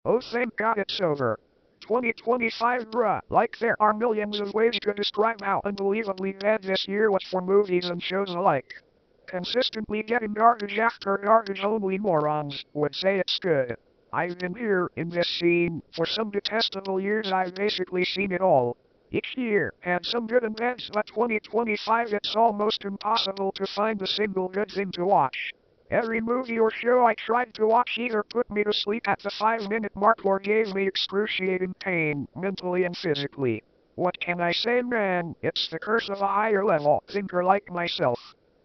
Oh, thank God it's over. 2025, bruh. Like there are millions of ways to describe how unbelievably bad this year was for movies and shows alike. Consistently getting garbage after garbage, only morons would say it's good. I've been here in this scene for some detestable years. I've basically seen it all. Each year had some good and bad, but 2025 it's almost impossible to find a single good thing to watch. Every movie or show I tried to watch either put me to sleep at the 5-minute mark or gave me excruciating pain, mentally and physically. What can I say, man? It's the curse of a higher level thinker like myself.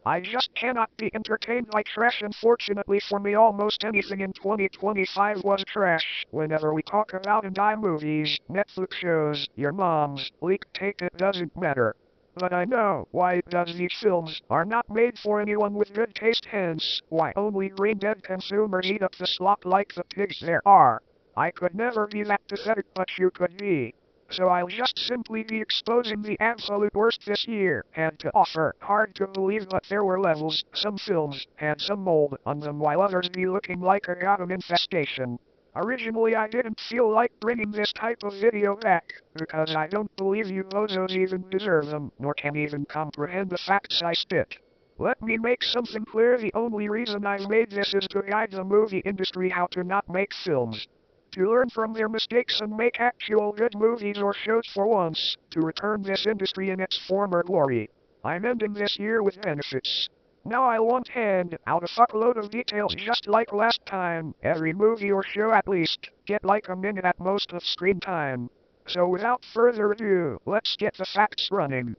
I just cannot be entertained by trash. Unfortunately for me, almost anything in 2025 was trash. Whenever we talk about and die movies, Netflix shows, your mom's leaked tape, it doesn't matter. But I know why it does. These films are not made for anyone with good taste, hence why only brain-dead consumers eat up the slop like the pigs there are. I could never be that pathetic, but you could be. So I'll just simply be exposing the absolute worst this year had to offer. Hard to believe, but there were levels. Some films had some mold on them while others be looking like a goddamn infestation. Originally I didn't feel like bringing this type of video back, because I don't believe you bozos even deserve them, nor can even comprehend the facts I spit. Let me make something clear: the only reason I've made this is to guide the movie industry how to not make films. To learn from their mistakes and make actual good movies or shows for once, to return this industry in its former glory. I'm ending this year with benefits. Now I won't hand out a fuckload of details just like last time. Every movie or show at least get like a minute at most of screen time. So without further ado, let's get the facts running.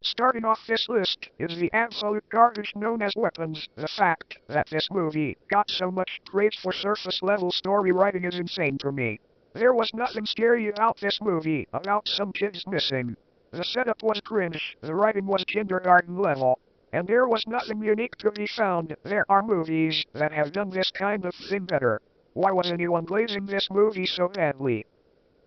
Starting off this list is the absolute garbage known as Weapons. The fact that this movie got so much praise for surface level story writing is insane to me. There was nothing scary about this movie, about some kids missing. The setup was cringe, the writing was kindergarten level. And there was nothing unique to be found. There are movies that have done this kind of thing better. Why was anyone glazing this movie so badly?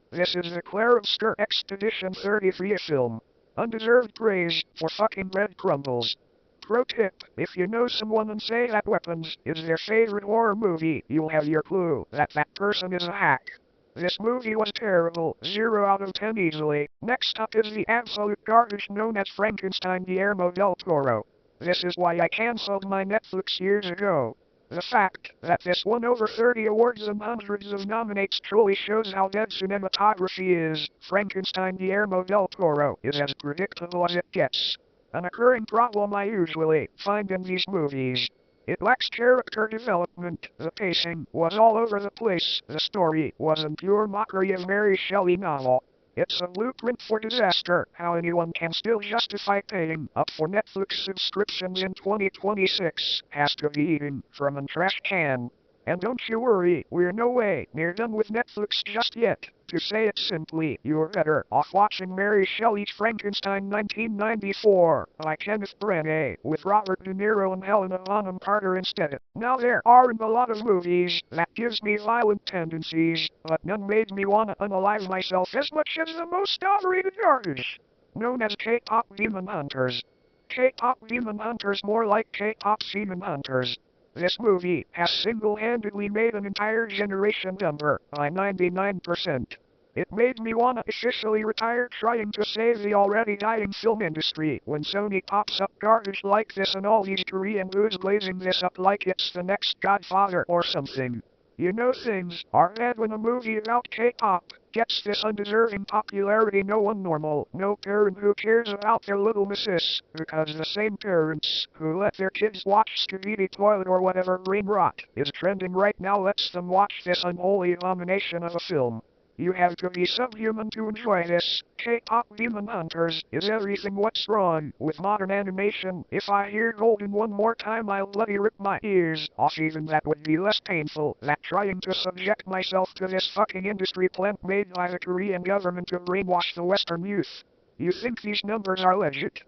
This is the Claire of Sker Expedition 33 film. Undeserved praise for fucking bread crumbles. Pro tip: if you know someone and say that Weapons is their favorite horror movie, you'll have your clue that that person is a hack. This movie was terrible, 0 out of 10 easily. Next up is the absolute garbage known as Frankenstein, Guillermo del Toro. This is why I cancelled my Netflix years ago. The fact that this won over 30 awards and hundreds of nominates truly shows how dead cinematography is. Frankenstein, Guillermo del Toro is as predictable as it gets. An occurring problem I usually find in these movies. It lacks character development, the pacing was all over the place, the story was in pure mockery of Mary Shelley novel. It's a blueprint for disaster. How anyone can still justify paying up for Netflix subscriptions in 2026 has to be eaten from a trash can. And don't you worry, we're no way near done with Netflix just yet. To say it simply, you're better off watching Mary Shelley's Frankenstein 1994 by Kenneth Branagh with Robert De Niro and Helena Bonham Carter instead. Now there aren't a lot of movies that gives me violent tendencies, but none made me wanna unalive myself as much as the most overrated garbage, known as K-pop demon hunters. K-pop demon hunters, more like K-pop semen hunters. This movie has single-handedly made an entire generation dumber by 99%. It made me wanna officially retire trying to save the already dying film industry when Sony pops up garbage like this and all these Korean dudes blazing this up like it's the next Godfather or something. You know things are bad when a movie about K-pop gets this undeserving popularity. No one normal, no parent who cares about their little missus, because the same parents who let their kids watch Skibidi Toilet or whatever brain rot is trending right now lets them watch this unholy abomination of a film. You have to be subhuman to enjoy this. K-pop demon hunters is everything. What's wrong with modern animation? If I hear golden one more time, I'll bloody rip my ears off. Even that would be less painful than trying to subject myself to this fucking industry plant made by the Korean government to brainwash the Western youth. You think these numbers are legit?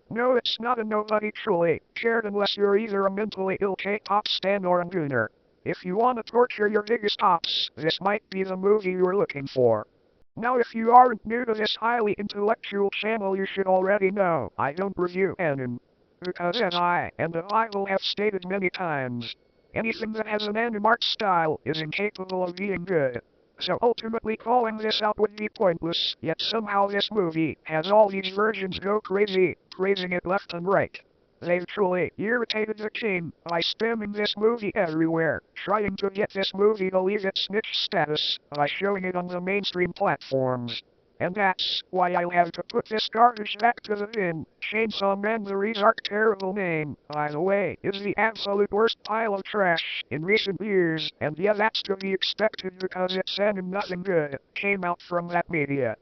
No, it's not, and nobody truly cared unless you're either a mentally ill K-pop stan or a gooner. If you want to torture your biggest tops, this might be the movie you're looking for. Now if you aren't new to this highly intellectual channel, you should already know I don't review anime. Because as I and the Bible have stated many times, Anything that has an anime art style is incapable of being good. So ultimately calling this out would be pointless, yet somehow this movie has all these virgins go crazy, praising it left and right. They've truly irritated the king by spamming this movie everywhere, trying to get this movie to leave its niche status by showing it on the mainstream platforms. And that's why I'll have to put this garbage back to the bin. Chainsaw Man, the Resark, terrible name, by the way, is the absolute worst pile of trash in recent years, and yeah, that's to be expected because it's and nothing good came out from that media.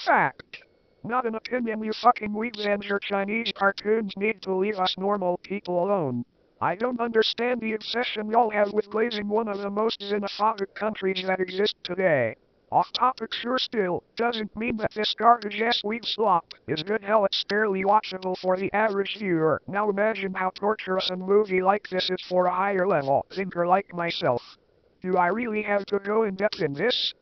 Fact. Not an opinion, you fucking weebs, and your Chinese cartoons need to leave us normal people alone. I don't understand the obsession y'all have with glazing one of the most xenophobic countries that exist today. Off topic sure, still doesn't mean that this garbage-ass weeb slop is good. Hell, it's barely watchable for the average viewer. Now imagine how torturous a movie like this is for a higher level thinker like myself. Do I really have to go in depth in this?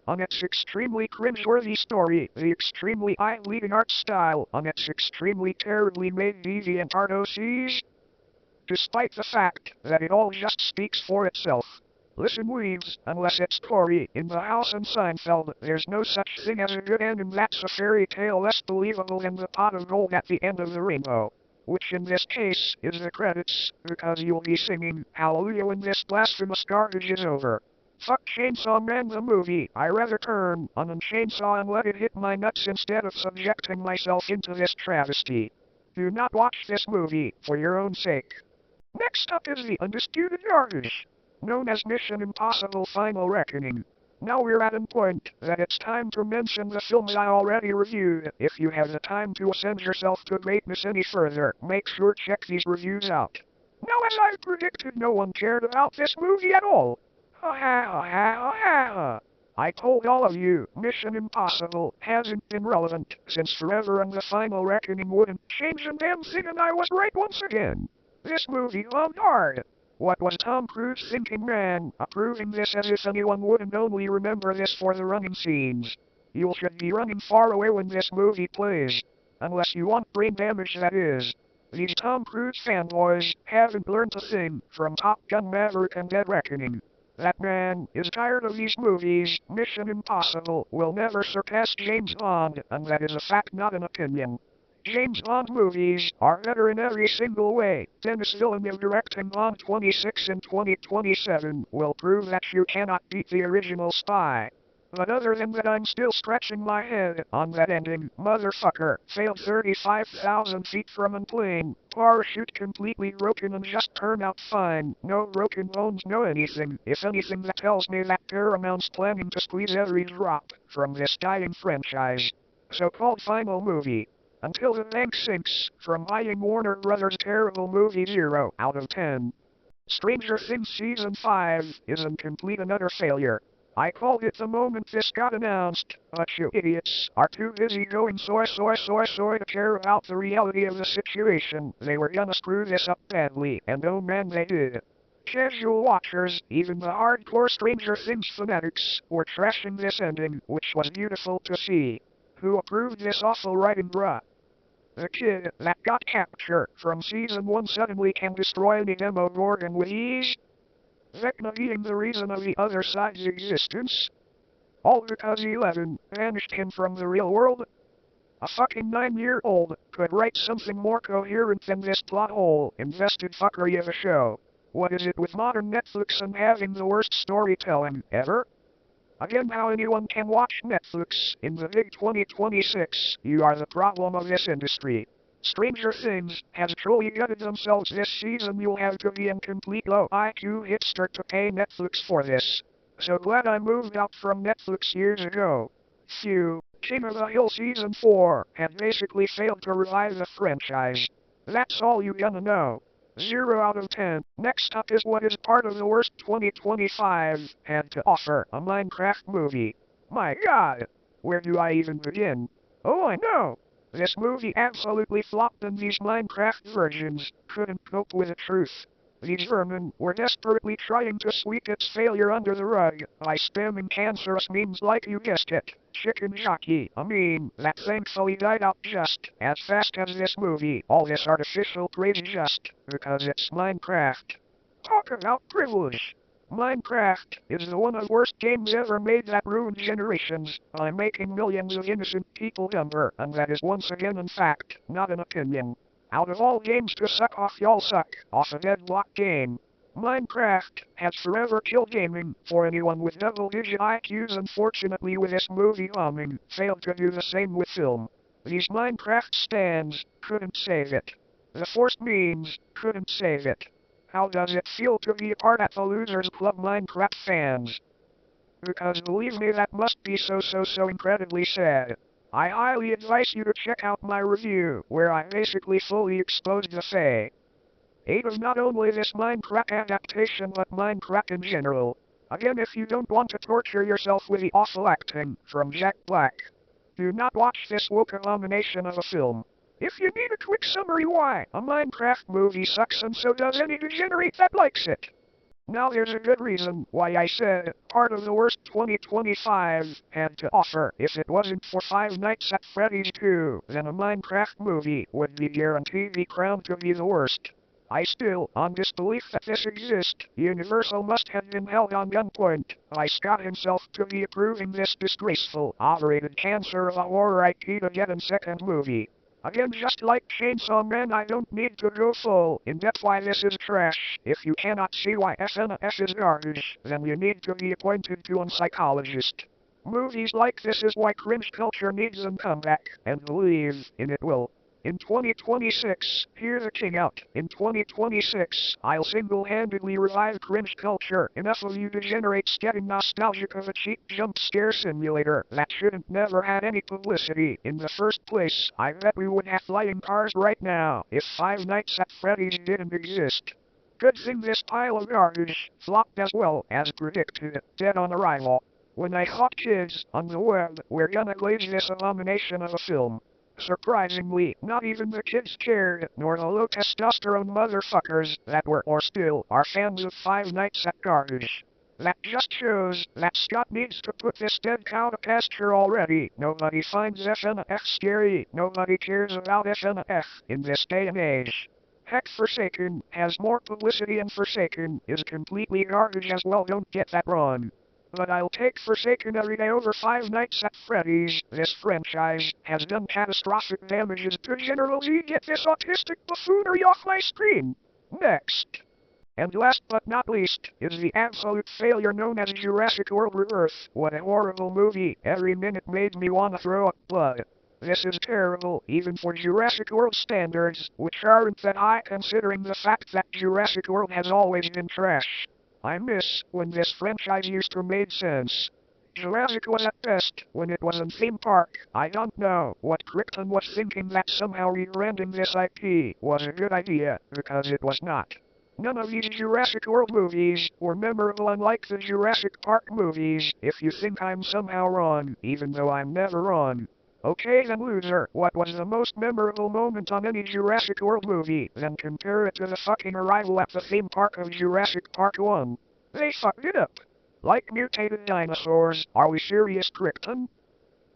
On its extremely cringe-worthy story, the extremely eye-bleeding art style, on its extremely terribly made deviant art OCs? Despite the fact that it all just speaks for itself. Listen, weebs, unless it's Tori in the House and Seinfeld, there's no such thing as a good ending that's a fairy tale less believable than the pot of gold at the end of the rainbow. Which in this case is the credits, because you'll be singing hallelujah when this blasphemous garbage is over. Fuck Chainsaw Man the movie. I rather turn on a chainsaw and let it hit my nuts instead of subjecting myself into this travesty. Do not watch this movie for your own sake. Next up is the undisputed garbage, known as Mission Impossible Final Reckoning. Now we're at a point that it's time to mention the films I already reviewed. If you have the time to ascend yourself to greatness any further, make sure check these reviews out. Now, as I predicted, no one cared about this movie at all. I told all of you, Mission Impossible hasn't been relevant since forever, and the Final Reckoning wouldn't change a damn thing, and I was right once again. This movie bombed hard. What was Tom Cruise thinking, man, approving this as if anyone wouldn't only remember this for the running scenes? You should be running far away when this movie plays. Unless you want brain damage, that is. These Tom Cruise fanboys haven't learned a thing from Top Gun Maverick and Dead Reckoning. That man is tired of these movies. Mission Impossible will never surpass James Bond, and that is a fact, not an opinion. James Bond movies are better in every single way. Denis Villeneuve directing Bond 26 in 2027 will prove that you cannot beat the original Spy. But other than that, I'm still scratching my head on that ending. Motherfucker failed 35,000 feet from a plane, parachute completely broken, and just turned out fine. No broken bones, no anything. If anything, that tells me that Paramount's planning to squeeze every drop from this dying franchise. So-called final movie. Until the bank sinks from buying Warner Brothers' terrible movie 0 out of 10. Stranger Things Season 5 is a complete and utter failure. I called it the moment this got announced, but you idiots are too busy going soy to care about the reality of the situation. They were gonna screw this up badly, and oh man, they did. Casual watchers, even the hardcore Stranger Things fanatics, were trashing this ending, which was beautiful to see. Who approved this awful writing, bruh? The kid that got captured from Season 1 suddenly can destroy the Demogorgon with ease? Vecna being the reason of the other side's existence? All because 11 banished him from the real world? A fucking 9-year-old could write something more coherent than this plot hole invested fuckery of a show. What is it with modern Netflix and having the worst storytelling ever? Again, how anyone can watch Netflix in the big 2026? You are the problem of this industry. Stranger Things has truly gutted themselves this season. You'll have to be a complete low IQ hipster to pay Netflix for this. So glad I moved out from Netflix years ago. Phew, King of the Hill Season 4 had basically failed to revive the franchise. That's all you gonna know. 0 out of 10. Next up is what is part of the worst 2025 had to offer, a Minecraft movie. My god, where do I even begin? Oh, I know. This movie absolutely flopped, and these Minecraft virgins couldn't cope with the truth. These vermin were desperately trying to sweep its failure under the rug by spamming cancerous memes like, you guessed it, chicken jockey, a meme that thankfully died out just as fast as this movie. All this artificial praise just because it's Minecraft. Talk about privilege. Minecraft is the one of the worst games ever made that ruined generations by making millions of innocent people dumber, and that is once again in fact, not an opinion. Out of all games to suck off, y'all suck off a deadlock game. Minecraft has forever killed gaming for anyone with double-digit IQs. Unfortunately, with this movie bombing, failed to do the same with film. These Minecraft stands couldn't save it. The forced memes couldn't save it. How does it feel to be a part at the Losers Club, Minecraft fans? Because believe me, that must be so incredibly sad. I highly advise you to check out my review, where I basically fully exposed the fate of not only this Minecraft adaptation but Minecraft in general. Again, if you don't want to torture yourself with the awful acting from Jack Black, do not watch this woke abomination of a film. If you need a quick summary why a Minecraft movie sucks, and so does any degenerate that likes it. Now there's a good reason why I said part of the worst 2025 had to offer. If it wasn't for Five Nights at Freddy's 2, then a Minecraft movie would be guaranteed the crown to be the worst. I still, on disbelief that this exists, Universal must have been held on gunpoint by Scott himself to be approving this disgraceful, overrated cancer of a horror IP to get a second movie. Again, just like Chainsaw Man, I don't need to go full in depth why this is trash. If you cannot see why FNF is garbage, then you need to be appointed to a psychologist. Movies like this is why cringe culture needs a comeback, and believe in it will. In 2026, hear the king out. In 2026, I'll single-handedly revive cringe culture. Enough of you degenerates getting nostalgic of a cheap jump scare simulator that shouldn't never had any publicity in the first place. I bet we would have flying cars right now if Five Nights at Freddy's didn't exist. Good thing this pile of garbage flopped as well as predicted, dead on arrival. When I thought kids on the web were gonna glaze this abomination of a film, surprisingly, not even the kids cared, nor the low-testosterone motherfuckers that were or still are fans of Five Nights at Garbage. That just shows that Scott needs to put this dead cow to pasture already. Nobody finds FNF scary. Nobody cares about FNF in this day and age. Heck, Forsaken has more publicity, and Forsaken is completely garbage as well, don't get that wrong. But I'll take Forsaken every day over Five Nights at Freddy's. This franchise has done catastrophic damages to General Z. Get this autistic buffoonery off my screen. Next. And last but not least, is the absolute failure known as Jurassic World Rebirth. What a horrible movie. Every minute made me want to throw up blood. This is terrible, even for Jurassic World standards, which aren't that high considering the fact that Jurassic World has always been trash. I miss when this franchise used to make sense. Jurassic was at best when it was in theme park. I don't know what Crichton was thinking that somehow rebranding this IP was a good idea, because it was not. None of these Jurassic World movies were memorable, unlike the Jurassic Park movies. If you think I'm somehow wrong, even though I'm never wrong. Okay then, loser, what was the most memorable moment on any Jurassic World movie? Then compare it to the fucking arrival at the theme park of Jurassic Park 1. They fucked it up. Like mutated dinosaurs. Are we serious, Crichton?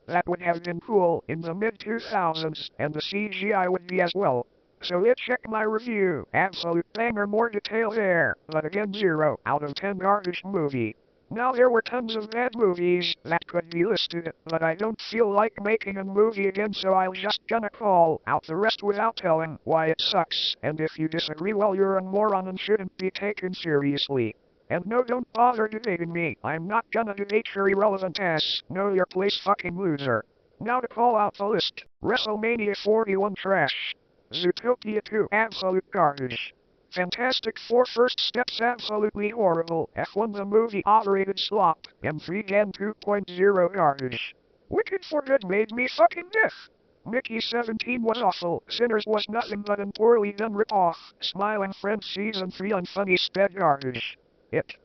That would have been cool in the mid-2000s, and the CGI would be as well. So let's check my review. Absolute banger, more detail there. But again, 0 out of 10 garbage movie. Now there were tons of bad movies that could be listed, but I don't feel like making a movie again, so I'm just gonna call out the rest without telling why it sucks. And if you disagree, well, you're a moron and shouldn't be taken seriously. And no, don't bother debating me. I'm not gonna debate your irrelevant ass. Know your place, fucking loser. Now to call out the list. WrestleMania 41 trash. Zootopia 2 absolute garbage. Fantastic Four First Steps absolutely horrible. F1 the movie overrated slop. M3 Gen 2.0 garbage. Wicked for Good made me fucking deaf. Mickey 17 was awful. Sinners was nothing but an poorly done rip-off. Smiling Friends Season 3 unfunny sped garbage.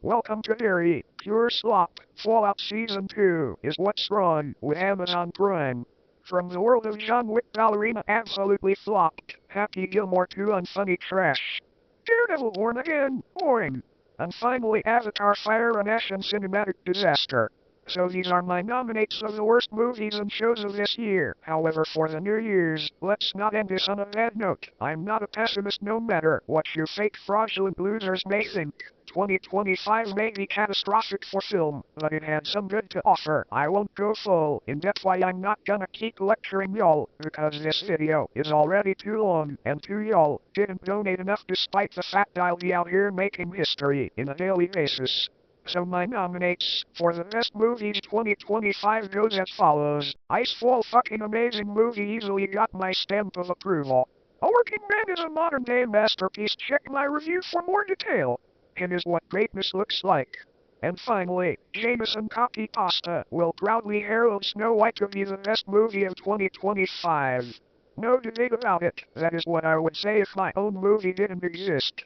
Welcome to Derry. Pure slop. Fallout Season 2 is what's wrong with Amazon Prime. From the world of John Wick Ballerina absolutely flopped. Happy Gilmore 2 unfunny trash. Daredevil Born Again, boring. And finally Avatar Fire and Ash and cinematic disaster. So these are my nominates of the worst movies and shows of this year. However, for the New Year's, let's not end this on a bad note. I'm not a pessimist no matter what you fake fraudulent losers may think. 2025 may be catastrophic for film, but it had some good to offer. I won't go full in depth why I'm not gonna keep lecturing y'all, because this video is already too long, and two y'all didn't donate enough despite the fact I'll be out here making history in a daily basis. So my nominates for the best movies 2025 goes as follows. Icefall fucking amazing movie easily got my stamp of approval. A Working Man is a modern day masterpiece. Check my review for more detail. It is what greatness looks like. And finally, Jameson Copypasta will proudly herald Snow White to be the best movie of 2025. No debate about it. That is what I would say if my own movie didn't exist.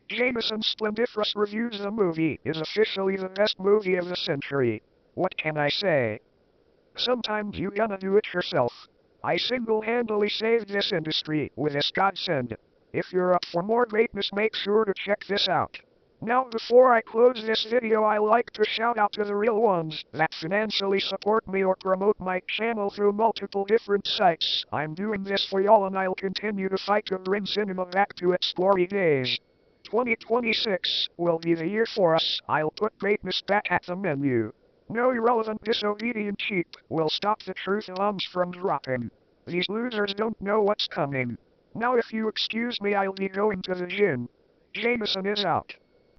Jameson Splendiferous reviews the movie is officially the best movie of the century. What can I say? Sometimes you gotta do it yourself. I single-handedly saved this industry with this godsend. If you're up for more greatness, make sure to check this out. Now before I close this video, I like to shout out to the real ones that financially support me or promote my channel through multiple different sites. I'm doing this for y'all and I'll continue to fight to bring cinema back to its glory days. 2026 will be the year for us. I'll put greatness back at the menu. No irrelevant disobedient sheep will stop the truth bombs from dropping. These losers don't know what's coming. Now if you excuse me, I'll be going to the gym. Jameson is out.